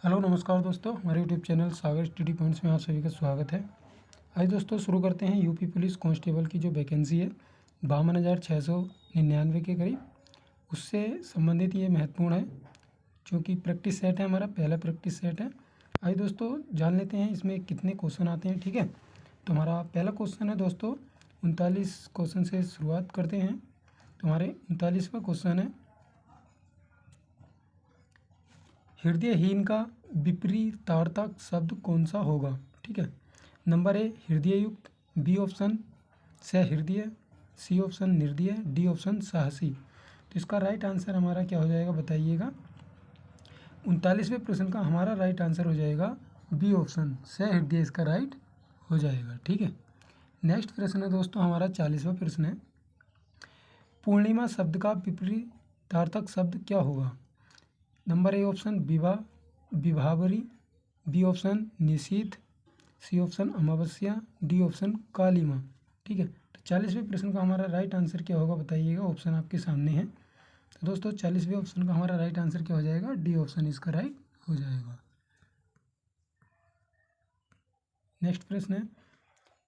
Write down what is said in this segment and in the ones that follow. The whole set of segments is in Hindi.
हेलो नमस्कार दोस्तों, हमारे यूट्यूब चैनल सागर स्टडी पॉइंट्स में आप सभी का स्वागत है। आज दोस्तों शुरू करते हैं यूपी पुलिस कांस्टेबल की जो वैकेंसी है 52,699 के करीब, उससे संबंधित ये महत्वपूर्ण है क्योंकि प्रैक्टिस सेट है, हमारा पहला प्रैक्टिस सेट है। आइए दोस्तों जान लेते हैं इसमें कितने क्वेश्चन आते हैं। ठीक है, तो हमारा पहला क्वेश्चन है दोस्तों 39 क्वेश्चन से शुरुआत करते हैं। तो हमारे 39वां क्वेश्चन है, हृदयहीन का विपरीतार्थक शब्द कौन सा होगा। ठीक है, नंबर ए हृदययुक्त, बी ऑप्शन सहृदय, सी ऑप्शन निर्दय, डी ऑप्शन साहसी। तो इसका राइट आंसर हमारा क्या हो जाएगा बताइएगा। 39वें प्रश्न का हमारा राइट आंसर हो जाएगा बी ऑप्शन सहृदय, इसका राइट हो जाएगा। ठीक है, नेक्स्ट प्रश्न है दोस्तों हमारा 40वां प्रश्न है, पूर्णिमा शब्द का विपरीतार्थक शब्द क्या होगा। नंबर ए ऑप्शन विभावरी, बी ऑप्शन निशीथ, सी ऑप्शन अमावस्या, डी ऑप्शन कालीमा। ठीक है, तो 40वें प्रश्न का हमारा राइट आंसर क्या होगा बताइएगा। ऑप्शन आपके सामने है। तो दोस्तों 40वें ऑप्शन का हमारा राइट आंसर क्या हो जाएगा, डी ऑप्शन इसका राइट हो जाएगा। नेक्स्ट प्रश्न है,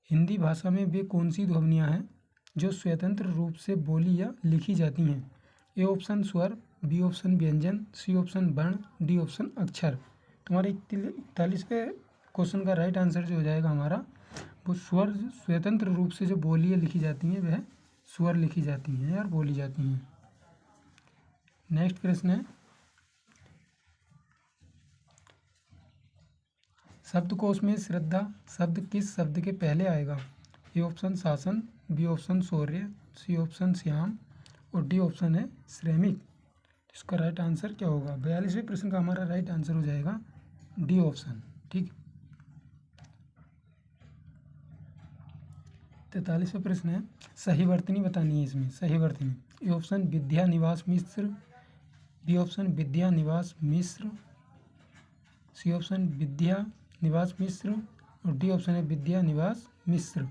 हिंदी भाषा में वे कौन सी ध्वनियाँ हैं जो स्वतंत्र रूप से बोली या लिखी जाती हैं। ए ऑप्शन स्वर, बी ऑप्शन व्यंजन, सी ऑप्शन वर्ण, डी ऑप्शन अक्षर। तुम्हारे 41वें क्वेश्चन का राइट आंसर जो हो जाएगा हमारा, वो स्वर, स्वतंत्र रूप से जो बोलियाँ लिखी जाती हैं वह स्वर लिखी जाती हैं और बोली जाती हैं। नेक्स्ट प्रश्न है, शब्दकोश में श्रद्धा शब्द किस शब्द के पहले आएगा। ए ऑप्शन शासन, बी ऑप्शन शौर्य, सी ऑप्शन श्याम और डी ऑप्शन है श्रमिक। इसका राइट आंसर क्या होगा। 42वें प्रश्न का हमारा राइट आंसर हो जाएगा डी ऑप्शन। ठीक, 43वां प्रश्न है, सही वर्तनी बतानी है इसमें। सही वर्तनी, ए ऑप्शन विद्या निवास मिश्र, बी ऑप्शन विद्या निवास मिश्र, सी ऑप्शन विद्या निवास मिश्र और डी ऑप्शन है विद्या निवास मिश्र।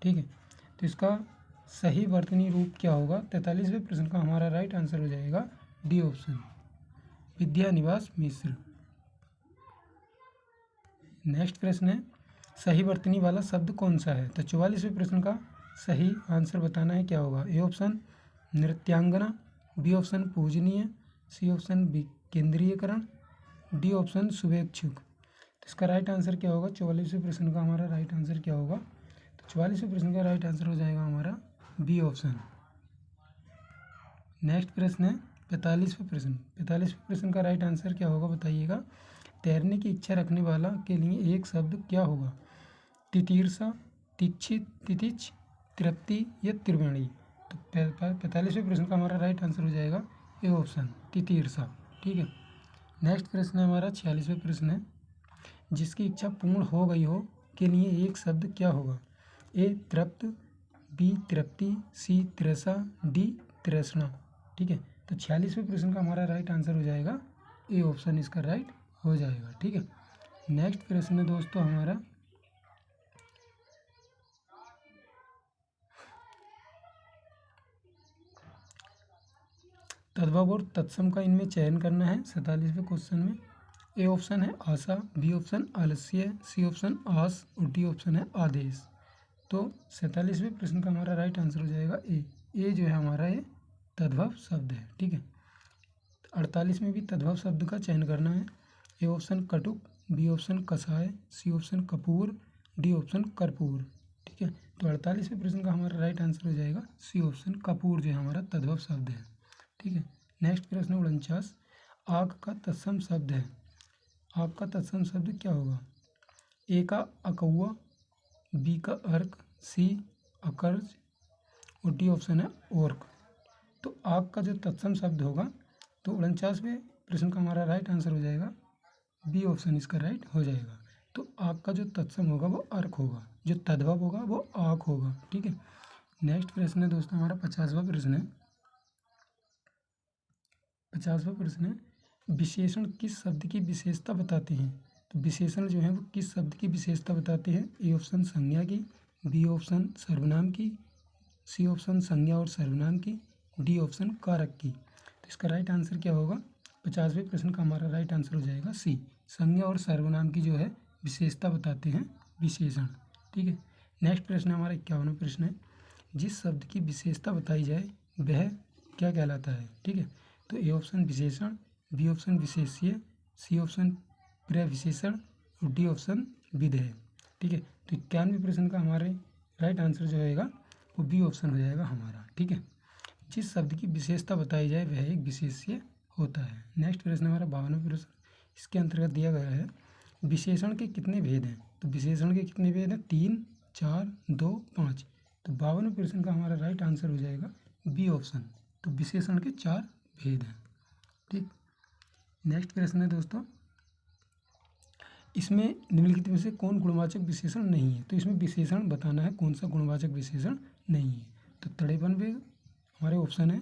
ठीक है, तो इसका सही वर्तनी रूप क्या होगा। 43वें प्रश्न का हमारा राइट आंसर हो जाएगा डी ऑप्शन विद्या निवास मिश्र। नेक्स्ट प्रश्न है, सही वर्तनी वाला शब्द कौन सा है। तो 44वें प्रश्न का सही आंसर बताना है, क्या होगा। ए ऑप्शन नृत्यांगना, बी ऑप्शन पूजनीय, सी ऑप्शन विकेंद्रीयकरण, डी ऑप्शन शुभेच्छुक। तो इसका राइट आंसर क्या होगा। 44वें प्रश्न का हमारा राइट आंसर क्या होगा। तो 44वें प्रश्न का राइट आंसर हो जाएगा हमारा बी ऑप्शन। नेक्स्ट प्रश्न है 45वां प्रश्न। 45वें प्रश्न का राइट आंसर क्या होगा बताइएगा। तैरने की इच्छा रखने वाला के लिए एक शब्द क्या होगा। तितीर्षा, तिक्षित, तितिक्ष, तृप्ति या त्रिवेणी। तो 45वें प्रश्न का हमारा राइट आंसर हो जाएगा ए ऑप्शन तितीर्षा। ठीक है, नेक्स्ट प्रश्न है हमारा 46वां प्रश्न है, जिसकी इच्छा पूर्ण हो गई हो के लिए एक शब्द क्या होगा। ए तृप्त, बी तृप्ति, सी तृषा, डी तृष्णा। ठीक है, तो 46वें प्रश्न का हमारा राइट आंसर हो जाएगा ए ऑप्शन, इसका राइट हो जाएगा। ठीक है, नेक्स्ट प्रश्न है दोस्तों हमारा तद्भव और तत्सम का इनमें चयन करना है। 47वें क्वेश्चन में ए ऑप्शन है आशा, बी ऑप्शन आलस्य, सी ऑप्शन आस और डी ऑप्शन है आदेश। तो 47वें प्रश्न का हमारा राइट आंसर हो जाएगा ए जो है हमारा ये तद्भव शब्द है। ठीक है, 48 में भी तद्भव शब्द का चयन करना है। ए ऑप्शन कटुक, बी ऑप्शन कषाय, सी ऑप्शन कपूर, डी ऑप्शन कर्पूर। ठीक है, तो 48वें प्रश्न का हमारा राइट आंसर हो जाएगा सी ऑप्शन कपूर जो है हमारा तद्भव शब्द है। ठीक है, नेक्स्ट प्रश्न 49, आग का तत्सम शब्द है। आग का तत्सम शब्द क्या होगा। ए का अकौआ, बी का अर्क, सी अकर्ज और डी ऑप्शन है ओर्क। तो आग का जो तत्सम शब्द होगा, तो 49वें प्रश्न का हमारा राइट आंसर हो जाएगा बी ऑप्शन, इसका राइट हो जाएगा। तो आग का जो तत्सम होगा वो अर्क होगा, जो तद्भव होगा वो आग होगा। ठीक है, नेक्स्ट प्रश्न है दोस्तों हमारा 50वां प्रश्न है। 50वां प्रश्न है, विशेषण किस शब्द की विशेषता बताते हैं। तो विशेषण जो है वो किस शब्द की विशेषता बताते हैं। ए ऑप्शन संज्ञा की, बी ऑप्शन सर्वनाम की, सी ऑप्शन संज्ञा और सर्वनाम की, डी ऑप्शन कारक की। तो इसका राइट आंसर क्या होगा। 50वें प्रश्न का हमारा राइट आंसर हो जाएगा सी, संज्ञा और सर्वनाम की जो है विशेषता बताते हैं विशेषण। ठीक है, नेक्स्ट प्रश्न हमारा 51वां प्रश्न है, जिस शब्द की विशेषता बताई जाए वह क्या कहलाता है। ठीक है, तो ए ऑप्शन विशेषण, बी ऑप्शन विशेष्य, सी ऑप्शन प्रविशेषण और डी ऑप्शन विधेय। ठीक है, तो 91वें प्रश्न का हमारे राइट आंसर जो रहेगा वो बी ऑप्शन हो जाएगा हमारा। ठीक है, जिस शब्द की विशेषता बताई जाए वह एक विशेष्य होता है। नेक्स्ट प्रश्न हमारा 52वां प्रश्न, इसके अंतर्गत दिया गया है विशेषण के कितने भेद हैं। तो विशेषण के कितने भेद हैं, 3, 4, 2, 5। तो 52वें प्रश्न का हमारा राइट आंसर हो जाएगा बी ऑप्शन। तो विशेषण के 4 भेद हैं। ठीक, नेक्स्ट प्रश्न है दोस्तों, इसमें निम्नलिखित में से कौन गुणवाचक विशेषण नहीं है। तो इसमें विशेषण बताना है कौन सा गुणवाचक विशेषण नहीं है। तो तड़ेपन में हमारे ऑप्शन है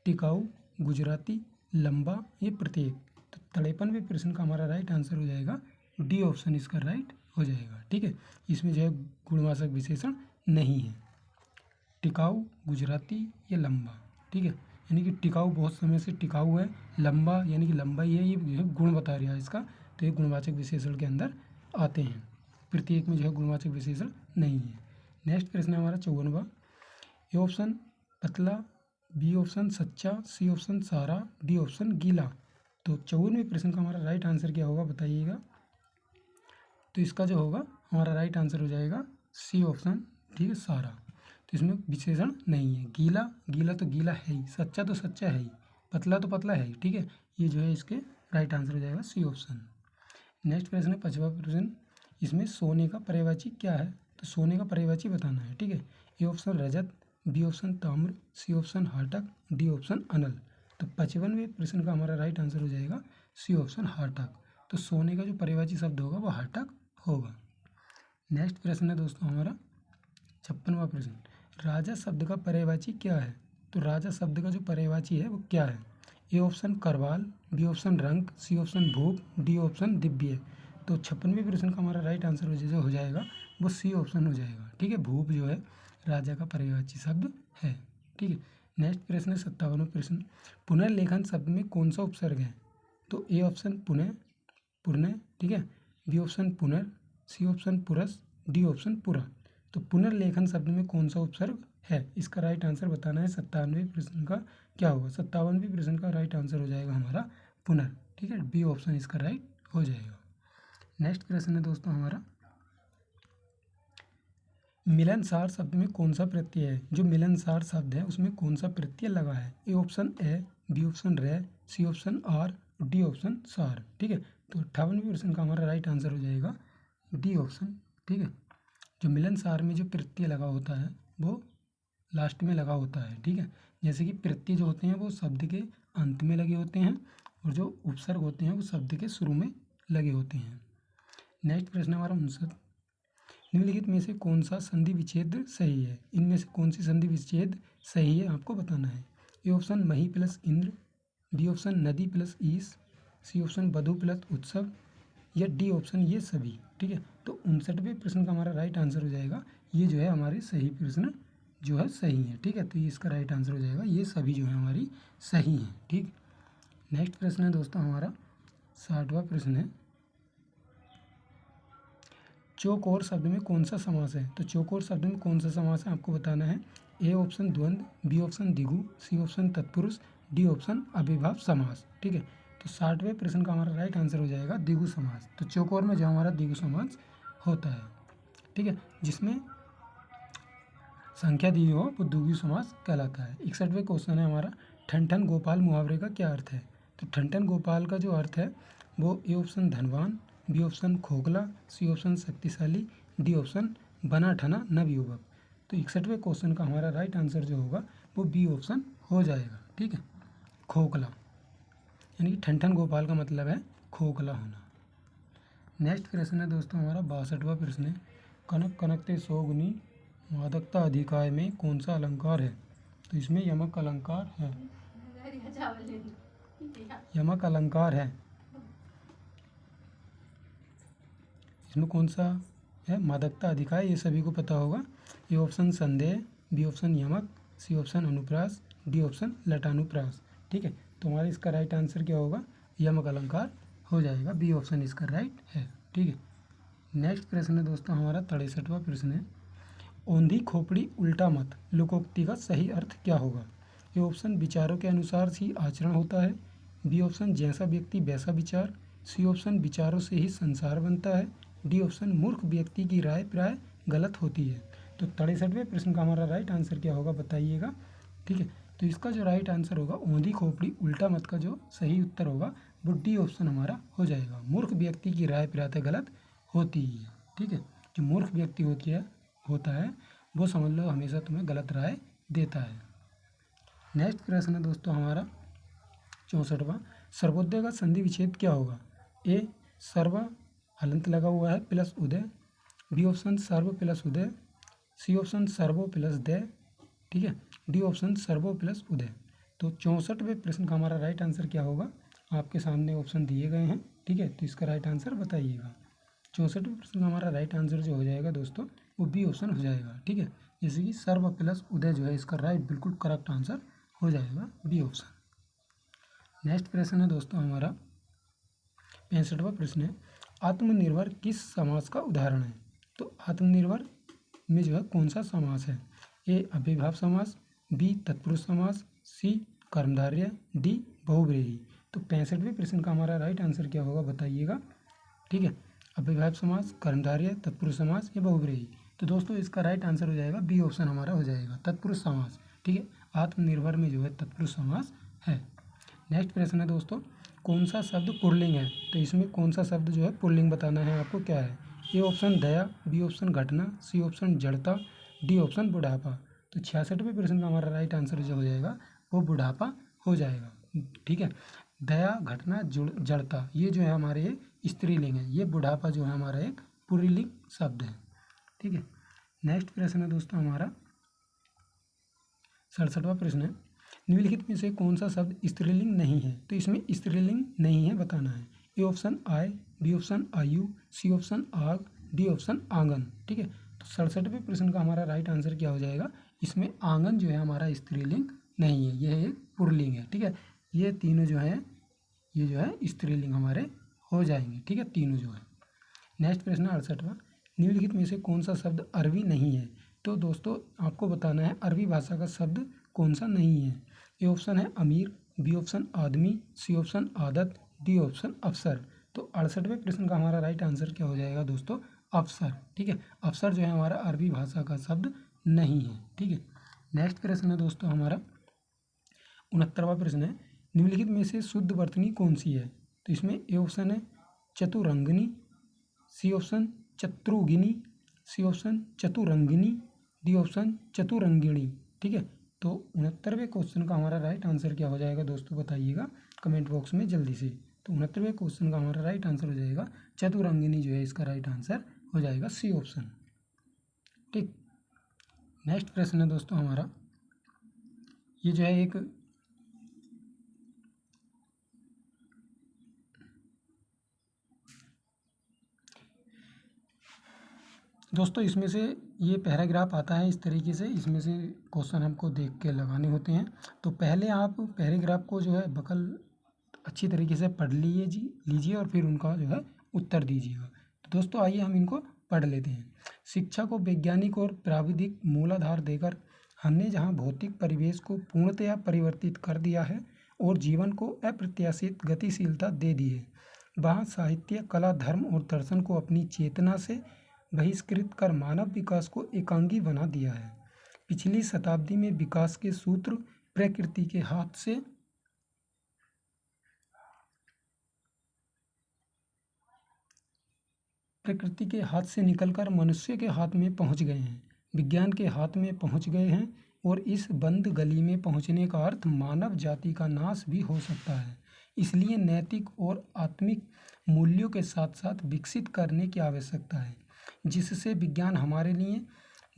टिकाऊ, गुजराती, लंबा, ये प्रत्येक। तो तड़ेपन में प्रश्न का हमारा राइट आंसर हो जाएगा डी ऑप्शन, इसका राइट हो जाएगा। ठीक है, इसमें जो है गुणवाचक विशेषण नहीं है, टिकाऊ, गुजराती या लंबा। ठीक है, यानी कि टिकाऊ बहुत समय से टिकाऊ है, लंबा यानी कि लंबाई है, ये गुण बता रहा है इसका, तो ये गुणवाचक विशेषण के अंदर आते हैं। प्रत्येक में जो है गुणवाचक विशेषण नहीं है। नेक्स्ट प्रश्न है हमारा 54वां, ए ऑप्शन पतला, बी ऑप्शन सच्चा, सी ऑप्शन सारा, डी ऑप्शन गीला। तो 54वें प्रश्न का हमारा राइट आंसर क्या होगा बताइएगा। तो इसका जो होगा हमारा राइट आंसर हो जाएगा सी ऑप्शन। ठीक है, सारा। तो इसमें विशेषण नहीं है। गीला, गीला तो गीला है ही, सच्चा तो सच्चा है ही, पतला तो पतला है ही। ठीक है, ये जो है इसके राइट आंसर हो जाएगा सी ऑप्शन। नेक्स्ट प्रश्न है 5वां प्रश्न, इसमें सोने का पर्यायवाची क्या है। तो सोने का पर्यायवाची बताना है। ठीक है, ए ऑप्शन रजत, बी ऑप्शन ताम्र, सी ऑप्शन हाटक, डी ऑप्शन अनल। तो 55वें प्रश्न का हमारा राइट आंसर हो जाएगा सी ऑप्शन हाटक। तो सोने का जो पर्यायवाची शब्द होगा वो हाटक होगा। नेक्स्ट प्रश्न है दोस्तों हमारा 56वां प्रश्न, राजा शब्द का पर्यायवाची क्या है। तो राजा शब्द का जो पर्यायवाची है वो क्या है। ए ऑप्शन करवाल, बी ऑप्शन रंक, सी ऑप्शन भूप, डी ऑप्शन दिव्य। तो 56वें प्रश्न का हमारा राइट आंसर जो हो जाएगा वो सी ऑप्शन हो जाएगा। ठीक है, भूप जो है राजा का पर्यायवाची शब्द है। ठीक है, नेक्स्ट प्रश्न है 57वां प्रश्न, पुनर्लेखन शब्द में कौन सा उपसर्ग है। तो ए ऑप्शन पुनः, पुनः। ठीक है, बी ऑप्शन पुनर्, सी ऑप्शन पुरस, डी ऑप्शन पुरा। तो पुनर्लेखन शब्द में कौन सा उपसर्ग है, इसका राइट आंसर बताना है। 57वें प्रश्न का क्या होगा, 57वें प्रश्न का राइट आंसर हो जाएगा हमारा पुनर्। ठीक है, बी ऑप्शन इसका राइट हो जाएगा। नेक्स्ट प्रश्न है दोस्तों हमारा, मिलनसार शब्द में कौन सा प्रत्यय है। जो मिलनसार शब्द है उसमें कौन सा प्रत्यय लगा है। ए ऑप्शन ए, बी ऑप्शन रे, सी ऑप्शन आर, डी ऑप्शन सार। ठीक है, तो 58वें प्रश्न का हमारा राइट आंसर हो जाएगा डी ऑप्शन। ठीक है, जो मिलनसार में जो प्रत्यय लगा होता है वो लास्ट में लगा होता है। ठीक है, जैसे कि प्रत्यय जो होते हैं वो शब्द के अंत में लगे होते हैं और जो उपसर्ग होते हैं वो शब्द के शुरू में लगे होते हैं। नेक्स्ट प्रश्न हमारा 59, निम्नलिखित में से कौन सा संधि विच्छेद सही है। इनमें से कौन सी संधि विच्छेद सही है आपको बताना है। ए ऑप्शन मही प्लस इंद्र, बी ऑप्शन नदी प्लस ईश, सी ऑप्शन वधु प्लस उत्सव, या डी ऑप्शन ये सभी। ठीक है, तो 59वें प्रश्न का हमारा राइट आंसर हो जाएगा ये जो है हमारे सही प्रश्न जो है सही है। ठीक है, तो ये इसका राइट आंसर हो जाएगा ये सभी जो है हमारी सही हैं। ठीक, नेक्स्ट प्रश्न है दोस्तों हमारा 60वां प्रश्न है, चौकोर शब्द में कौन सा समास है। तो चौकोर शब्द में कौन सा समास है आपको बताना है। ए ऑप्शन द्वंद्व, बी ऑप्शन द्विगु, सी ऑप्शन तत्पुरुष, डी ऑप्शन अविभाव समास। ठीक है, तो 60वें प्रश्न का हमारा राइट आंसर हो जाएगा द्विगु समास। तो चौकोर में जो हमारा द्विगु समास होता है। ठीक है, जिसमें संख्या दी हो वो द्विगु समास कहलाता है। 61वें क्वेश्चन है हमारा, ठन ठन गोपाल मुहावरे का क्या अर्थ है। तो ठन ठन गोपाल का जो अर्थ है वो ए ऑप्शन धनवान, बी ऑप्शन खोखला, सी ऑप्शन शक्तिशाली, डी ऑप्शन बना ठना नवयुवक। तो 61वें क्वेश्चन का हमारा राइट आंसर जो होगा वो बी ऑप्शन हो जाएगा। ठीक है, खोखला, यानी कि ठन ठन गोपाल का मतलब है खोखला होना। नेक्स्ट प्रश्न है दोस्तों हमारा 62वां प्रश्न है, कनक कनकते सौगुनी मादकता अधिकाय में कौन सा अलंकार है। तो इसमें यमक अलंकार है, यमक अलंकार है। इसमें कौन सा है, मादकता अधिकाय, ये सभी को पता होगा। ए ऑप्शन संदेह, बी ऑप्शन यमक, सी ऑप्शन अनुप्रास, डी ऑप्शन लटानुप्रास। ठीक है, तो हमारा इसका राइट आंसर क्या होगा, यमक अलंकार हो जाएगा, बी ऑप्शन इसका राइट है। ठीक है, नेक्स्ट प्रश्न है दोस्तों हमारा 63वां प्रश्न है, औंधी खोपड़ी उल्टा मत लोकोक्ति का सही अर्थ क्या होगा? ए ऑप्शन विचारों के अनुसार ही आचरण होता है, बी ऑप्शन जैसा व्यक्ति वैसा विचार, सी ऑप्शन विचारों से ही संसार बनता है, डी ऑप्शन मूर्ख व्यक्ति की राय प्राय गलत होती है। तो 63वें प्रश्न का हमारा राइट आंसर क्या होगा बताइएगा। ठीक है, तो इसका जो राइट आंसर होगा औंधी खोपड़ी उल्टा मत का जो सही उत्तर होगा वो डी ऑप्शन हमारा हो जाएगा, मूर्ख व्यक्ति की राय प्रायः गलत होती है। ठीक है, जो मूर्ख व्यक्ति होता है वो समझ लो हमेशा तुम्हें गलत राय देता है। नेक्स्ट प्रश्न है दोस्तों हमारा 64वां, सर्वोदय का संधि विच्छेद क्या होगा? ए सर्व हलंत लगा हुआ है प्लस उदय, बी ऑप्शन सर्व प्लस उदय, सी ऑप्शन सर्वो प्लस दय, ठीक है, डी ऑप्शन सर्वो प्लस उदय। तो 64वें प्रश्न का हमारा राइट आंसर क्या होगा? आपके सामने ऑप्शन दिए गए हैं। ठीक है, तो इसका राइट आंसर बताइएगा। 64वें प्रश्न का हमारा राइट आंसर जो हो जाएगा दोस्तों वो बी ऑप्शन हो जाएगा। ठीक है, जैसे कि सर्व प्लस उदय जो है इसका राइट बिल्कुल करेक्ट आंसर हो जाएगा बी ऑप्शन। नेक्स्ट प्रश्न है दोस्तों हमारा 65वां प्रश्न है, आत्मनिर्भर किस समास का उदाहरण है? तो आत्मनिर्भर में जो है कौन सा समास है? ए अव्ययीभाव समास, बी तत्पुरुष समास, सी कर्मधारय, डी बहुव्रीहि। तो 65वें प्रश्न का हमारा राइट आंसर क्या होगा बताइएगा। ठीक है, अव्ययीभाव समास, कर्मधारय, तत्पुरुष समास या बहुव्रीहि। तो दोस्तों इसका राइट आंसर हो जाएगा बी ऑप्शन हमारा हो जाएगा तत्पुरुष समास। ठीक है, आत्मनिर्भर में जो है तत्पुरुष समास है। नेक्स्ट प्रश्न है दोस्तों, कौन सा शब्द पुल्लिंग है? तो इसमें कौन सा शब्द जो है पुल्लिंग बताना है आपको, क्या है? ए ऑप्शन दया, बी ऑप्शन घटना, सी ऑप्शन जड़ता, डी ऑप्शन बुढ़ापा। तो 66वें प्रश्न का हमारा राइट आंसर जो हो जाएगा वो बुढ़ापा हो जाएगा। ठीक है, दया, घटना, जड़ता ये जो है हमारे स्त्रीलिंग है, ये बुढ़ापा जो है हमारा एक पुल्लिंग शब्द है। ठीक है, नेक्स्ट प्रश्न है दोस्तों हमारा 67वां प्रश्न है, निम्नलिखित में से कौन सा शब्द स्त्रीलिंग नहीं है? तो इसमें स्त्रीलिंग नहीं है बताना है। ए ऑप्शन आय, बी ऑप्शन आयु, सी ऑप्शन आग, डी ऑप्शन आंगन। ठीक है, तो 67वें प्रश्न का हमारा राइट आंसर क्या हो जाएगा? इसमें आंगन जो है हमारा स्त्रीलिंग नहीं है, यह एक पुल्लिंग है। ठीक है, ये तीनों जो है ये जो है स्त्रीलिंग हमारे हो जाएंगे। ठीक है, तीनों जो है। नेक्स्ट प्रश्न है 68वां, निम्नलिखित में से कौन सा शब्द अरबी नहीं है? तो दोस्तों आपको बताना है अरबी भाषा का शब्द कौन सा नहीं है। ए ऑप्शन है अमीर, बी ऑप्शन आदमी, सी ऑप्शन आदत, डी ऑप्शन अफसर। तो 68वें प्रश्न का हमारा राइट आंसर क्या हो जाएगा दोस्तों? अफसर। ठीक है, अफसर जो है हमारा अरबी भाषा का शब्द नहीं है। ठीक है, नेक्स्ट प्रश्न है दोस्तों हमारा 69वां प्रश्न है, निम्नलिखित में से शुद्ध वर्तनी कौन सी है? तो इसमें ए ऑप्शन है चतुरंगिनी, सी ऑप्शन चतुर्गिनी, सी ऑप्शन चतुरंगिनी, डी ऑप्शन चतुरंगिणी। ठीक है, तो 69वें क्वेश्चन का हमारा राइट आंसर क्या हो जाएगा दोस्तों बताइएगा कमेंट बॉक्स में जल्दी से। तो 69वें क्वेश्चन का हमारा राइट आंसर हो जाएगा चतुरंगिनी जो है इसका राइट आंसर हो जाएगा सी ऑप्शन। ठीक, नेक्स्ट प्रश्न है दोस्तों हमारा, ये जो है एक दोस्तों इसमें से ये पैराग्राफ आता है इस तरीके से, इसमें से क्वेश्चन हमको देख के लगाने होते हैं। तो पहले आप पैराग्राफ को जो है बकल अच्छी तरीके से पढ़ लीजिए और फिर उनका जो है उत्तर दीजिएगा। तो दोस्तों आइए हम इनको पढ़ लेते हैं। शिक्षा को वैज्ञानिक और प्राविधिक मूलाधार देकर हमने जहाँ भौतिक परिवेश को पूर्णतया परिवर्तित कर दिया है और जीवन को अप्रत्याशित गतिशीलता दे दी है, वहाँ साहित्य, कला, धर्म और दर्शन को अपनी चेतना से बहिष्कृत कर मानव विकास को एकांगी बना दिया है। पिछली शताब्दी में विकास के सूत्र प्रकृति के हाथ से निकलकर मनुष्य के हाथ में पहुंच गए हैं, विज्ञान के हाथ में पहुंच गए हैं और इस बंद गली में पहुंचने का अर्थ मानव जाति का नाश भी हो सकता है। इसलिए नैतिक और आत्मिक मूल्यों के साथ साथ विकसित करने की आवश्यकता है, जिससे विज्ञान हमारे लिए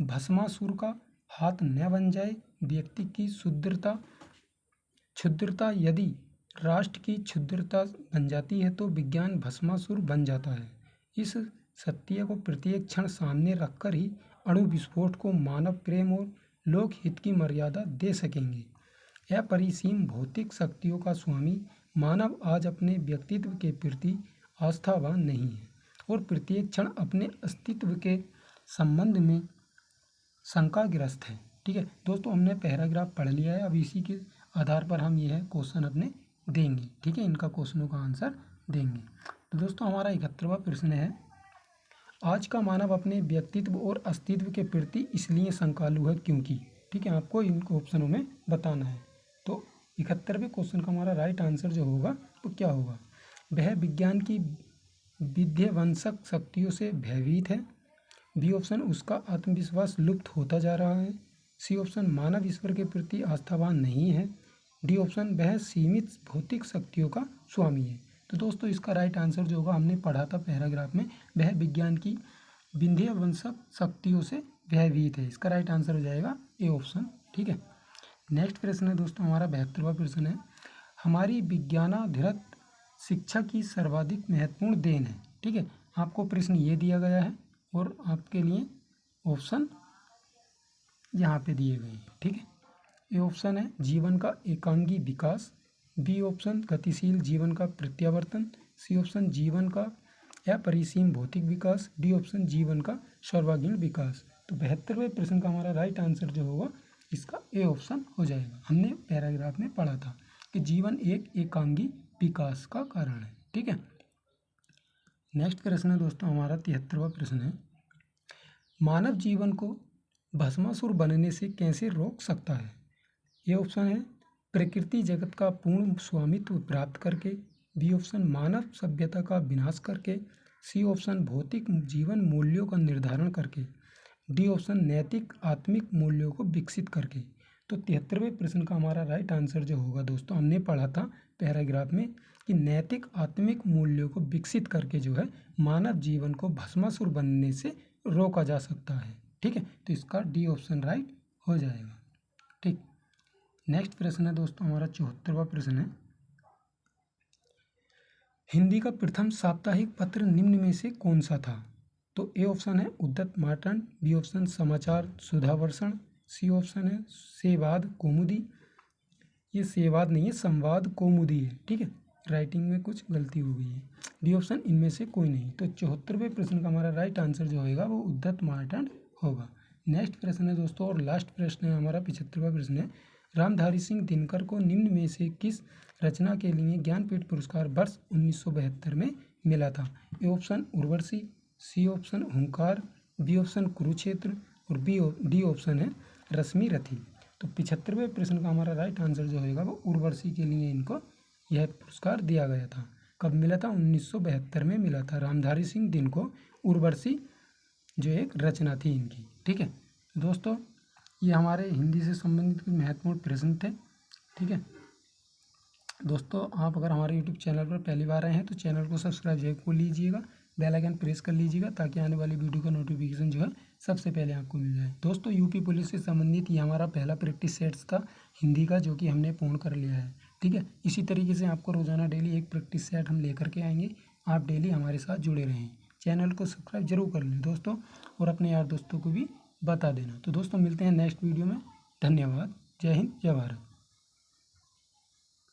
भस्मासुर का हाथ न बन जाए। व्यक्ति की क्षुद्रता यदि राष्ट्र की क्षुद्रता बन जाती है तो विज्ञान भस्मासुर बन जाता है। इस सत्य को प्रत्येक क्षण सामने रखकर ही अणु विस्फोट को मानव प्रेम और लोकहित की मर्यादा दे सकेंगे। अपरिसीम भौतिक शक्तियों का स्वामी मानव आज अपने व्यक्तित्व के प्रति आस्थावान नहीं है और प्रत्येक क्षण अपने अस्तित्व के संबंध में शंकाग्रस्त है। ठीक है दोस्तों, हमने पैराग्राफ पढ़ लिया है। अब इसी के आधार पर हम यह क्वेश्चन अपने देंगे। ठीक है, इनका क्वेश्चनों का आंसर देंगे। तो दोस्तों हमारा 71वां प्रश्न है, आज का मानव अपने व्यक्तित्व और अस्तित्व के प्रति इसलिए शंकालु है क्योंकि। ठीक है, आपको इन ऑप्शनों में बताना है। तो 71वें क्वेश्चन का हमारा राइट आंसर जो होगा वो क्या होगा? वह विज्ञान की विध्वंसक शक्तियों से भयभीत है। बी ऑप्शन, उसका आत्मविश्वास लुप्त होता जा रहा है। सी ऑप्शन, मानव ईश्वर के प्रति आस्थावान नहीं है। डी ऑप्शन, वह सीमित भौतिक शक्तियों का स्वामी है। तो दोस्तों इसका राइट आंसर जो होगा, हमने पढ़ा था पैराग्राफ में, वह विज्ञान की विध्वंसक शक्तियों से भयभीत है। इसका राइट आंसर हो जाएगा ए ऑप्शन। ठीक है, नेक्स्ट प्रश्न है दोस्तों हमारा 72वां प्रश्न है, हमारी विज्ञानाधिरत शिक्षा की सर्वाधिक महत्वपूर्ण देन है। ठीक है, आपको प्रश्न ये दिया गया है और आपके लिए ऑप्शन यहाँ पे दिए गए हैं। ठीक है, ए ऑप्शन है जीवन का एकांगी विकास। बी ऑप्शन, गतिशील जीवन का प्रत्यावर्तन। सी ऑप्शन, जीवन का अपरिसीम भौतिक विकास। डी ऑप्शन, जीवन का सर्वांगीण विकास। तो 72वें प्रश्न का हमारा राइट आंसर जो होगा इसका ए ऑप्शन हो जाएगा। हमने पैराग्राफ में पढ़ा था कि जीवन एक एकांगी विकास का कारण है। ठीक है, नेक्स्ट प्रश्न है दोस्तों हमारा 73वां प्रश्न है, मानव जीवन को भस्मासुर बनने से कैसे रोक सकता है? ये ऑप्शन है प्रकृति जगत का पूर्ण स्वामित्व प्राप्त करके। बी ऑप्शन, मानव सभ्यता का विनाश करके। सी ऑप्शन, भौतिक जीवन मूल्यों का निर्धारण करके। डी ऑप्शन, नैतिक आत्मिक मूल्यों को विकसित करके। तो 73वें प्रश्न का हमारा राइट आंसर जो होगा दोस्तों, हमने पढ़ा था पैराग्राफ में कि नैतिक आत्मिक मूल्यों को विकसित करके जो है मानव जीवन को भस्मासुर बनने से रोका जा सकता है। ठीक है, तो इसका डी ऑप्शन राइट हो जाएगा। ठीक, नेक्स्ट प्रश्न है दोस्तों हमारा 74वां प्रश्न है, हिंदी का प्रथम साप्ताहिक पत्र निम्न में से कौन सा था? तो ए ऑप्शन है उद्यत मार्तंड। बी ऑप्शन, समाचार सुधावर्षण। सी ऑप्शन है सेवाद कौमुदी। ये सेवाद नहीं है, संवाद कौमुदी है। ठीक है, राइटिंग में कुछ गलती हो गई है। डी ऑप्शन, इनमें से कोई नहीं। तो 74वें प्रश्न का हमारा राइट आंसर जो होगा वो उद्यत मार्तंड होगा। नेक्स्ट प्रश्न है दोस्तों और लास्ट प्रश्न है हमारा 75वां प्रश्न है, रामधारी सिंह दिनकर को निम्न में से किस रचना के लिए ज्ञानपीठ पुरस्कार वर्ष 1972 में मिला था? A option Urvashi. C option Hunkar. B option Kurukshetra और डी ऑप्शन है रश्मि रथी। तो 75वें प्रश्न का हमारा राइट आंसर जो होगा वो उर्वशी के लिए इनको यह पुरस्कार दिया गया था। कब मिला था? 1972 में मिला था। रामधारी सिंह दिनकर उर्वशी जो एक रचना थी इनकी। ठीक है दोस्तों, ये हमारे हिंदी से संबंधित कुछ महत्वपूर्ण प्रश्न थे। ठीक है दोस्तों, आप अगर हमारे यूट्यूब चैनल पर पहली बार आए हैं तो चैनल को सब्सक्राइब जरूर लीजिएगा, बेल आइकन प्रेस कर लीजिएगा ताकि आने वाली वीडियो का नोटिफिकेशन जो है सबसे पहले आपको मिल जाए। दोस्तों यूपी पुलिस से संबंधित ये हमारा पहला प्रैक्टिस सेट्स था हिंदी का, जो कि हमने पूर्ण कर लिया है। ठीक है, इसी तरीके से आपको रोजाना डेली एक प्रैक्टिस सेट हम लेकर के आएंगे। आप डेली हमारे साथ जुड़े रहें, चैनल को सब्सक्राइब जरूर कर लें दोस्तों, और अपने यार दोस्तों को भी बता देना। तो दोस्तों मिलते हैं नेक्स्ट वीडियो में। धन्यवाद। जय हिंद, जय भारत।